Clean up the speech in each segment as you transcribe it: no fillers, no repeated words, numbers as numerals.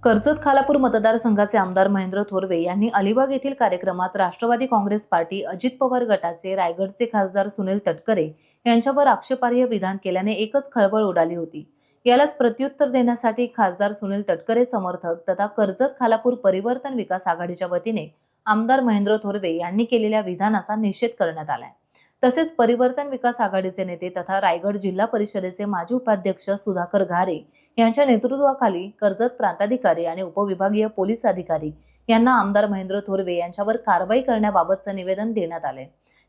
कर्जत खालापूर मतदारसंघाचे आमदार महेंद्र थोरवे यांनी अलिबाग येथील कार्यक्रमात राष्ट्रवादी काँग्रेस पार्टी अजित पवार गटाचे रायगडचे खासदार सुनील तटकरे यांच्यावर आक्षेपार्ह विधान केल्याने एकच खळबळ उडाली होती। यालाच प्रत्युत्तर देण्यासाठी खासदार सुनील तटकरे समर्थक तथा कर्जत खालापूर परिवर्तन विकास आघाडीच्या वतीने आमदार महेंद्र थोरवे यांनी केलेल्या विधानाचा निषेध करण्यात आलाय। तसेच परिवर्तन विकास आघाडीचे नेते तथा रायगड जिल्हा परिषदेचे माजी उपाध्यक्ष सुधाकर घारे यांच्या नेतृत्वाखाली कर्जत प्रांताधिकारी आणि उपविभागीय पोलीस अधिकारी यांना आमदार महेंद्र थोरवे यांच्यावर कारवाई करण्याबाबतचे निवेदन देण्यात आले।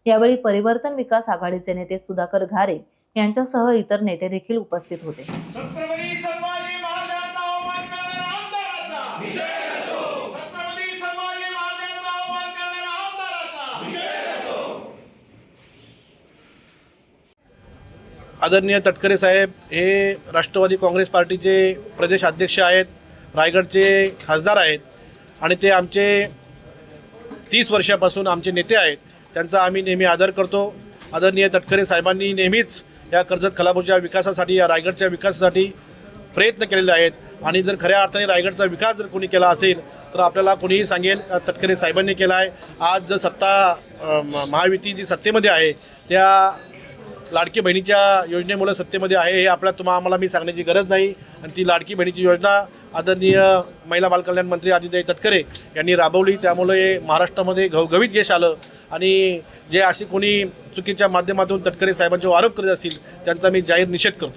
यावेळी परिवर्तन विकास आघाडीचे नेते सुधाकर घारे यांच्यासह इतर नेते देखील उपस्थित होते। आदरणीय तटकरे साहेब हे राष्ट्रवादी काँग्रेस पार्टीचे प्रदेश अध्यक्ष आहेत, रायगडचे खासदार आहेत आणि ते आमचे 30 वर्षापासून आमचे नेते आहेत। त्यांचा आम्ही नेहमी आदर करतो। आदरणीय तटकरे साहेबांनी नेहमीच या कर्जत खालापूरच्या विकासासाठी, या रायगडच्या विकासासाठी प्रयत्न केलेले आहेत आणि जर खऱ्या अर्थाने रायगडचा विकास जर कोणी केला असेल तर आपल्याला कोणीही सांगेल का तटकरे साहेबांनी केला आहे। आज जर सत्ता महायुती जी सत्तेमध्ये आहे त्या लाडकी बहिणीच्या योजनेमुळे सत्तेमध्ये आहे हे आम्हाला मी सांगण्याची गरज नाही आणि ती लाडकी बहिणीची योजना आदरणीय महिला बालकल्याण मंत्री आदित्य तटकरे यांनी राबवली। त्यामुळे महाराष्ट्रामध्ये घवघवीत यश आलं आणि जे असे कोणी चुकीच्या माध्यमातून तटकरे साहेबांच्यावर आरोप करीत असतील त्यांचा मी जाहीर निषेध करतो।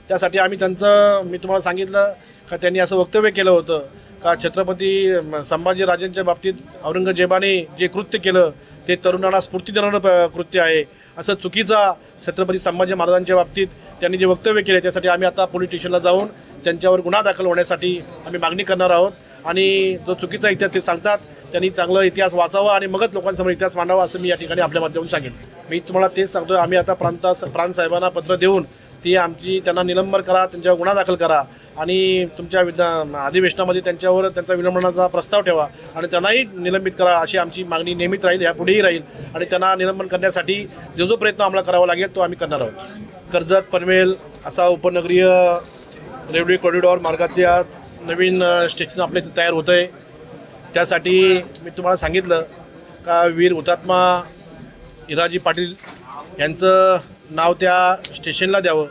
त्यासाठी मी तुम्हाला सांगितलं का त्यांनी असं वक्तव्य केलं होतं का छत्रपती संभाजीराजांच्या बाबतीत औरंगजेबाने जे कृत्य केलं ते तरुणांना स्फूर्ती देणारं कृत्य आहे, असं चुकीचा छत्रपती संभाजी महाराजांच्या बाबतीत त्यांनी जे वक्तव्य केले त्यासाठी आम्ही आता पोलीस स्टेशनला जाऊन त्यांच्यावर गुन्हा दाखल होण्यासाठी आम्ही मागणी करणार आहोत। आणि जो चुकीचा इतिहास ते सांगतात त्यांनी चांगला इतिहास वाचावा आणि मगच लोकांसमोर इतिहास मांडावा असं मी या ठिकाणी आपल्या माध्यमातून सांगेन। मी तुम्हाला तेच सांगतो, आम्ही आता प्रांत साहेबांना पत्र देऊन त्यांना निलंबन करा, त्यांच्यावर गुन्हा दाखल करा आणि तुमच्या अधिवेशनामध्ये त्यांचा विलंबनाचा प्रस्ताव ठेवा आणि त्यांनाही निलंबित करा अशी आमची मागणी नेहमीच राहील, यापुढेही राहील आणि त्यांना निलंबन करण्यासाठी जो प्रयत्न आम्हाला करावा लागेल तो आम्ही करणार आहोत। कर्जत पनवेल असा उपनगरीय रेल्वे कॉरिडॉर मार्गाचे आज नवीन स्टेशन आपल्या इथे तयार होतं आहे। त्यासाठी मी तुम्हाला सांगितलं का वीर हुतात्मा हिराजी पाटील यांचं नाव त्या स्टेशनला द्यावं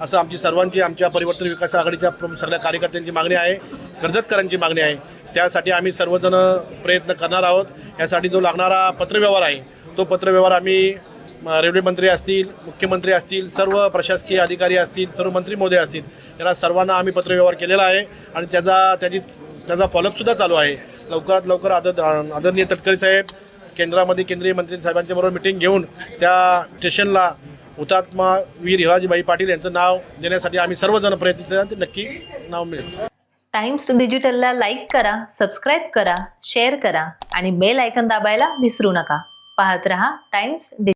असं आमच्या परिवर्तन विकास आघाडीच्या सगळ्या कार्यकर्त्यांची मागणी आहे, कर्जतकरांची मागणी आहे। त्यासाठी आम्ही सर्वजण प्रयत्न करणार आहोत। यासाठी जो लागणारा पत्रव्यवहार आहे तो पत्रव्यवहार आम्ही रेल्वे मंत्री असतील, मुख्यमंत्री असतील, सर्व प्रशासकीय अधिकारी असतील, सर्व मंत्री महोदय असतील यांना सर्वांना आम्ही पत्रव्यवहार केलेला आहे आणि त्याचा फॉलोअपसुद्धा चालू आहे। लवकरात लवकर आदरणीय तटकरे साहेब केंद्रामध्ये केंद्रीय मंत्री साहेबांच्या बरोबर मिटिंग घेऊन त्या स्टेशनला हुतात्मा वीर हिराजीबाई पाटील यांचं नाव देण्यासाठी आम्ही सर्वजण प्रयत्न केला, ते नक्की नाव मिळेल। टाइम्स डिजिटलला लाईक करा, सबस्क्राईब करा, शेअर करा आणि बेल आयकॉन दाबायला विसरू नका। पाहत रहा टाइम्स डिजिटल।